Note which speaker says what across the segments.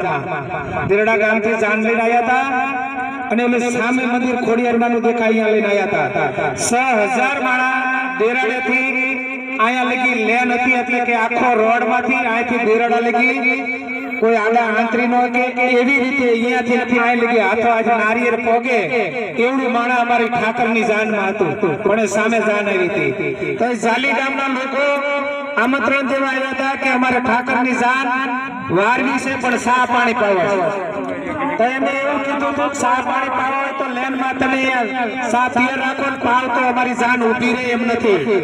Speaker 1: જાનમાં દેરડા ગામથી જાન લઈને આવ્યા હતા અને એટલે સામે મંદિર ખોડિયારમાંનું દેખાય અહીંયા લઈને આવ્યા હતા 6000 માણા દેરાડેથી અહીંયા લગી લેન હતી એટલે કે આખો રોડમાંથી અહીંથી દેરાડા લગી કોઈ આડા આંતરી નો કે એવી રીતે અહીંયાથી નથી અહીં લગી હાથો આજ નારિયેળ પોગે એવડું માણા અમારી ઠાકરની જાનમાં હતું પણ સામે જાન આવી હતી તો જાલી ગામના લોકો આમંત્રણ દેવા આવ્યા હતા કે અમારે ઠાકરની જાન વારવી છે પણ સા પાણી પાવા તો એમને એવું કીધું હતું સા પાણી પાવા હોય તો લેનમાં તમે સા પિયર રાખો પાવ તો અમારી જાન ઊભી રહે એમ નથી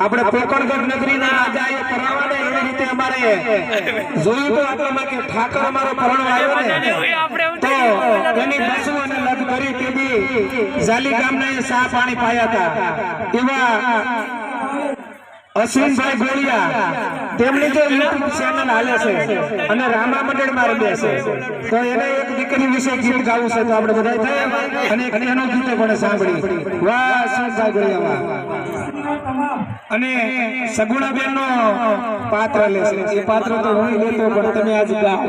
Speaker 1: આપણે પોકણગઢ નગરીના રાજા એ પરાવાને એવી રીતે અમારે જોયું તો આટલામાં કે ઠાકર અમારો પરણો આવ્યો ને તો એની બસુ અને લગ કરી તેદી જાલી ગામના સા પાણી પાયા હતા એવા અશ્વિનભાઈ ગોળિયા તેમની જે YouTube ચેનલ હાલે છે અને રામા મંડળમાં રમે છે તો એને એક દીકરી વિશે ગીત ગાવું છે તો આપણે બધા થાય અને એનો ગીત પણ સાંભળી વાહ અશ્વિનભાઈ ગોળિયા વાહ અને સગુણાબેન નો પાત્ર લે છે એ પાત્ર તો હું લેતો પણ તમે આજ ગાઓ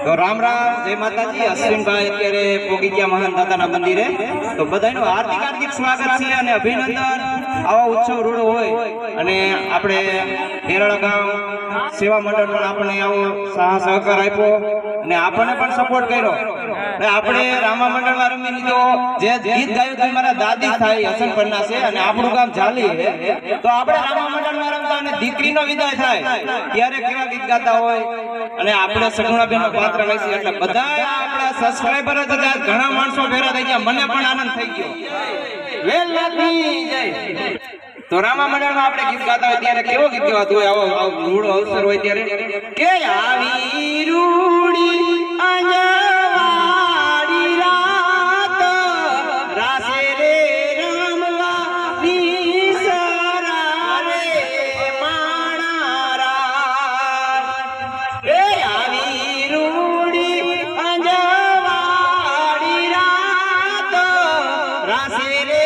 Speaker 2: તો રામ રામ જય માતાજી અશ્વિનભાઈ અત્યારે પોગી ગયા મહાન દાદાના મંદિરે તો બધાનું હાર્દિક સ્વાગત છે અને અભિનંદન આવા ઉત્સવ રૂડો હોય અને આપણે દેરાડા ગામ સેવા મંડળ પણ આપણને આવો સહકાર આપ્યો અને આપણને પણ સપોર્ટ કર્યો અને આપણે રામા મંડળમાં રમી લીધો જે ગીત ગાયું તે મારા દાદી થાય હસનપરના છે અને આપણું ગામ જાલી તો આપણે રામા મંડળમાં રમતા અને દીકરીનો વિદાય થાય ત્યારે કેવા ગીત ગાતા હોય અને આપણે સગુણાબેનનો પાત્ર લઈશું એટલે બધા આપણા સબસ્ક્રાઇબર જ હતા ઘણા માણસો ભેરા થઈ ગયા મને પણ આનંદ થઈ ગયો વેલની જય તો રામા મંડળમાં આપણે ગીત ગાતા હોય ત્યારે કેવો ગીત ગાતું હોય આવો રૂડો અવસર હોય ત્યારે કે આવી રૂડી અંજવાડી રાત રાસે રે રામલા ની સરા રે માણા રા એ આવી રૂડી અંજવાડી રાત રાસે રે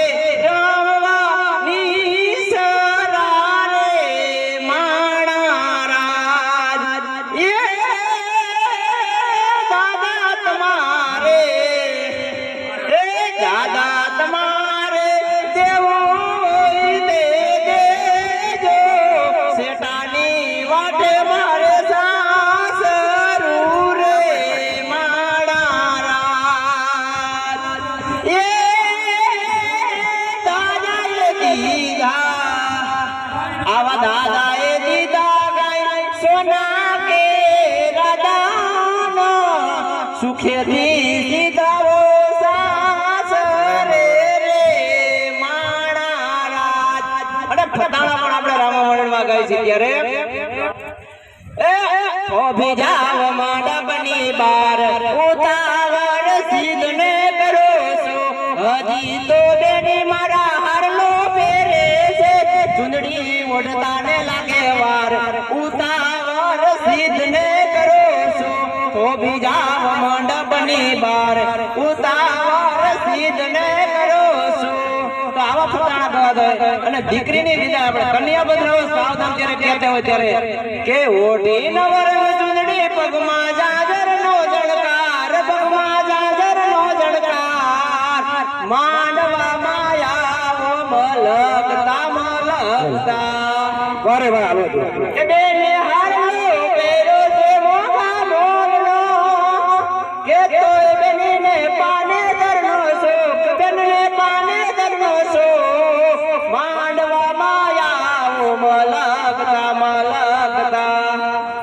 Speaker 2: સુખેથી સીધાવો સાસરે રે માણા રાજ અને ફટાણા પણ આપણે રામા મંડળમાં ગાય છે ત્યારે એ ઓભી જાવ મંડપની બાર ઉતાવળ સીધને કરો છો હજી તો બેની મારા હારલો પહેરે છે ચુંદડી ઓઢતાને લાગે વાર ઉતાવળ સીધને કરો છો ઓભી જાવ મંડપની બાર ઉતાવળ સીધને કરો છો તો આવા ફટાણા ગાવા દે અને દીકરીની વિદાય આપણે કન્યા બદલાવો સાવધાન જ્યારે કહેતા હોય ત્યારે કે ઓઢી નવરંગ ચુંદડી પગમાં જાજરનો જળકાર પગમાં જાજરનો જળકાર માંડવા માયાઓ મલકતા વારે વારે હાલો કે બેને હારલો પેરો છે મોગા મોરનો કે તો બેનીને પાને દરનો શોક બેનને પાને દરનો શોક માંડવા માયાઓ મલકતા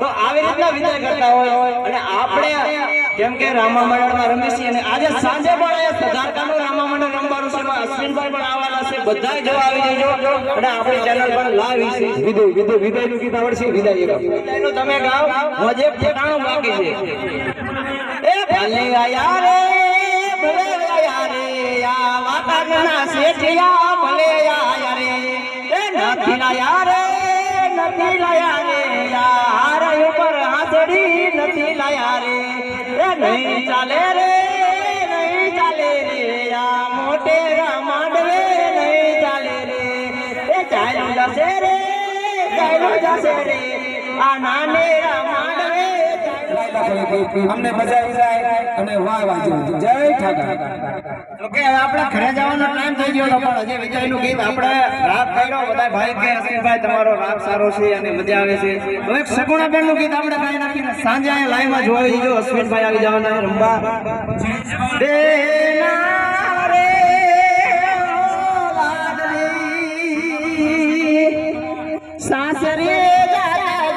Speaker 2: તો આવી રીતના વિદાય કરતા હોય અને આપણે કેમ કે રામા મંડળમાં રમે છે અને આજે સાંજે પણ અહીંયા સધારકાનું રામા મંડળ રમવાનું છે અશ્વિનભાઈ પણ આવવાના છે બધા જો આવી જજો અને આપણી ચેનલ પર લાવી છે વિદાયનું ગીત આવડશે વિદાયનું તમે ગાઓ મજે ફટાણું બાકી છે એ ભલે આયા રે આ વાતાના શેઠિયા ભલે આયા રે એ નથી લાયા રે નથી લાયા રે હાર ઉપર હાથડી નથી લાયા રે એ નહીં ચાલે રે આ મોટેરા માંડવે નહીં ચાલે રે એ ચાલ્યું જશે રે આ નાનેરા માંડવે
Speaker 1: નાખો અમને મજા આવી જાય અને વાહ વાહ જય ઠાકર.
Speaker 2: ઓકે હવે આપણે ઘરે જવાનો ટાઈમ થઈ ગયો તો પણ હજી વિજયનું ગીત આપણે રાગ ગાયો બધા ભાઈ કે અશ્વિનભાઈ તમારો રાગ સારો છે અને મજા આવે છે તો એક સગુણાબેન નું ગીત આપણે ગાઈ નાખીને સાંજે અહીંયા લાઈવ માં જોઈ લીજો અશ્વિનભાઈ આવી જવાના રંબા બેના રે સાસરે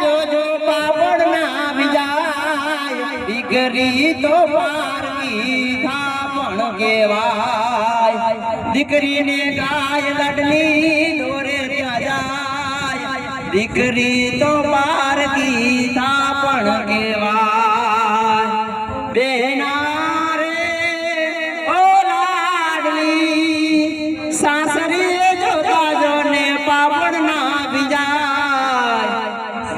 Speaker 2: જોજો પાપડ ના વિજાય દીકરી તો પારકી થાપણ કેવાય દીકરીને ગાય લડલી દોરે ત્યાં જાય દીકરી તો પારકી થાપણ કેવાય બેના રે ઓ લાડલી સાસરે જો ગાજો ને પાપડ ના વિજાય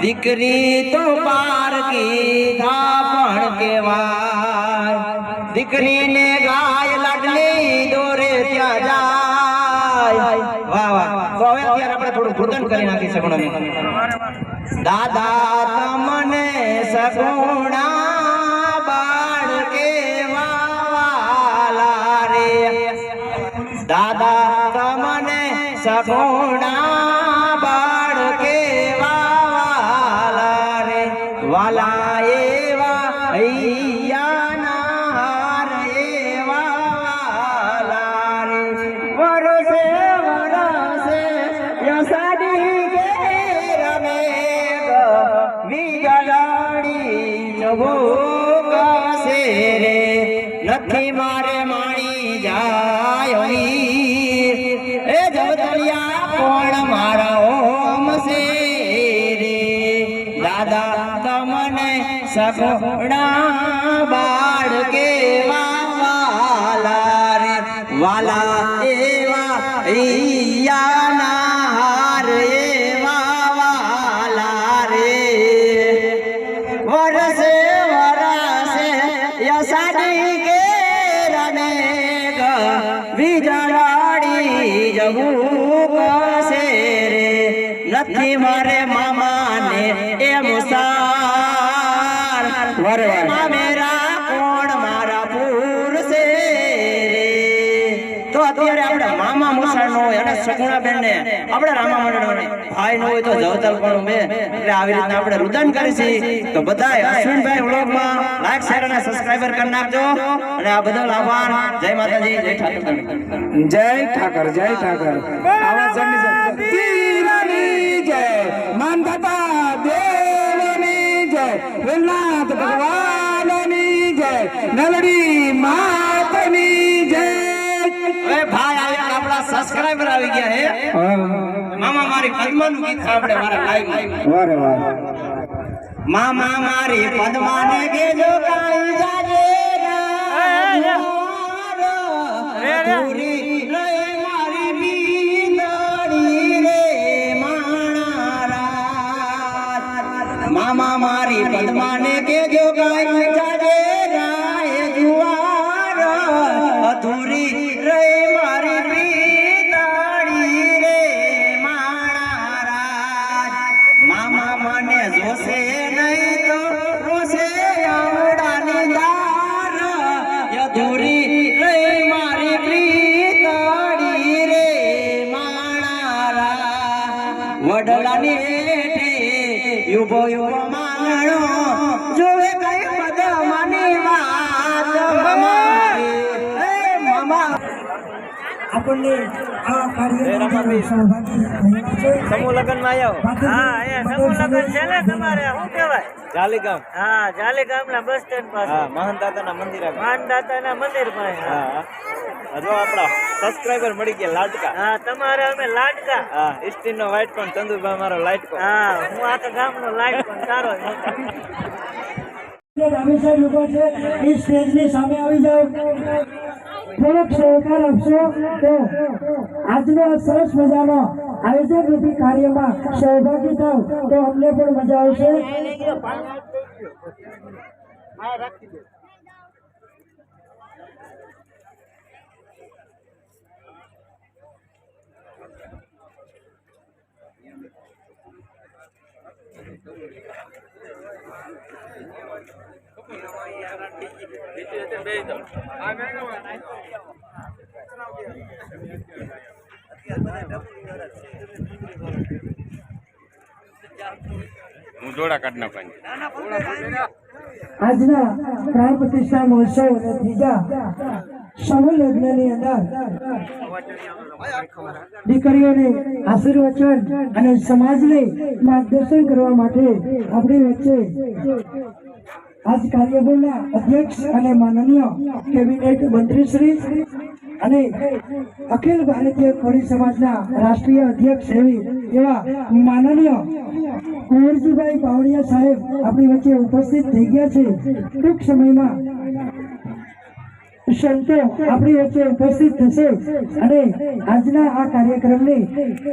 Speaker 2: દીકરી તો પારકી થાપણ કેવાય દીકરીને ગાય લાડલી દોરે ત્યાં જાય વાહ વાહ તો હવે અત્યારે આપણે થોડું ભૂતન કરી નાખી સગુણા દાદા તમને સગુણા બાળ કેવાલા રે દાદા તમને સગુણા બાળ કેવાલા રે વાલા એવા હૈયાના હાર એવા વાલા રે વરસે વરસે યસાડી રમે વિગલાડી જગો કસે રે નથી મારે માણી જાય એ જવતલિયા કોણ મારા ઓમ સે રે દાદા તમને સગુણા બાળ કેવાલા રે વાલા એવા ઈયાના હાર એવા વાલા રે વરસે વરસે યસાડી કે રને વિજળાડી જવું કસે રે નથી મારે મામાને એ મુસાર વરવા મેરા કોણ મારા પુરુષે રે તો અત્યારે આપણે મામા મુસાર નો હોય અને સગુણાબેન ને આપણે રામા મંડળ ભાઈ નો હોય તો જવતલ પણ બે એટલે આવી રીતના આપણે રુદન કરીશી તો બધાય અશ્વિનભાઈ વ્લોગ માં લાઈક શેર અને સબસ્ક્રાઇબર કરી નાખજો અને આ બદલ આભાર જય માતાજી જય ઠાકર
Speaker 1: જય ઠાકર જય ઠાકર આવાજ જય માનદાતા દેવની જય વેલનાથ ભગવાનની જય નલડી માતની જય.
Speaker 2: હવે ભાઈ આવ્યા આપણા સબસ્ક્રાઇબર આવી ગયા હે મામા મારી પદ્માનું ગીત સાંભળે મારા લાઈવ
Speaker 1: વારે વાહ
Speaker 2: મામા મારી પદ્માને કેજો કાઈ જાજે પૂરી રે મારી બીંદડી રે માણા મામા મારી પદ્માને કેજો કાઈ જાજે રાય જુવાર અધૂરી રે મારી બીંદડી રે માણા મામા મને જોશે નહીં તો રોશે આવડાની દાર અધૂરી રે મારી પ્રીતડી રે માણા વડલાની હેઠે યુભો યુભો માણો જોવે કઈ પદમાની વાત મામા
Speaker 3: આપણને આ કાર્યક્રમમાં સહભાગી થયા છે.
Speaker 2: સમૂહ લગ્ન માં આવ્યો
Speaker 4: હા એ સમૂહ લગ્ન છે ને તમારે શું કહેવાય
Speaker 2: જાલીગામ
Speaker 4: હા જાલીગામ ના બસ સ્ટેન્ડ પાસે
Speaker 2: હા મહાનદાતાના મંદિર આગળ
Speaker 4: માનદાતા ના મંદિર પાસે
Speaker 2: હા હજુ આપણા સબસ્ક્રાઇબર મળી ગયા લાડકા
Speaker 4: હા તમારે અમે લાડકા
Speaker 2: હા ઇસ્ટીન નો વાઇટ પણ ચંદુભાઈ મારો લાઈટ કો
Speaker 4: હા હું આખા ગામ નો લાઈટ પણ સારો છું.
Speaker 3: જે રામેશ્વર લોકો છે એ સ્ટેજની સામે આવી જાઓ, થોડોક સહકાર આપશો તો આજનો આ સરસ મજાનો આયોજન રૂપી કાર્યમાં સહભાગી થાવ તો અમને પણ મજા આવશે.
Speaker 5: હું જોડા કાઢ નાખવાની.
Speaker 3: આજના પ્રાણ પ્રતિષ્ઠા મહોત્સવ અને ત્રીજા સમૂહ લગ્નની અંદર દીકરીઓને આશીર્વચન અને સમાજને માર્ગદર્શન કરવા માટે આપણી વચ્ચે આજ કાર્યબળના અધ્યક્ષ અને માનનીય કેબિનેટ મંત્રીશ્રી અને અખિલ ભારતીય કોળી સમાજના રાષ્ટ્રીય અધ્યક્ષ એવા માનનીય કુંવરજીભાઈ બાવળિયા સાહેબ આપણી વચ્ચે ઉપસ્થિત થઈ ગયા છે. ટૂંક સમયમાં સંતો આપણી વચ્ચે ઉપસ્થિત થશે અને આજના આ કાર્યક્રમની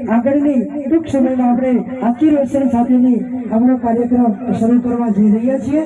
Speaker 3: આગળની ટૂંક સમયમાં આપણે આશીર્વચન સાથેની આપણો કાર્યક્રમ શરૂ કરવા જઈ રહ્યા છીએ.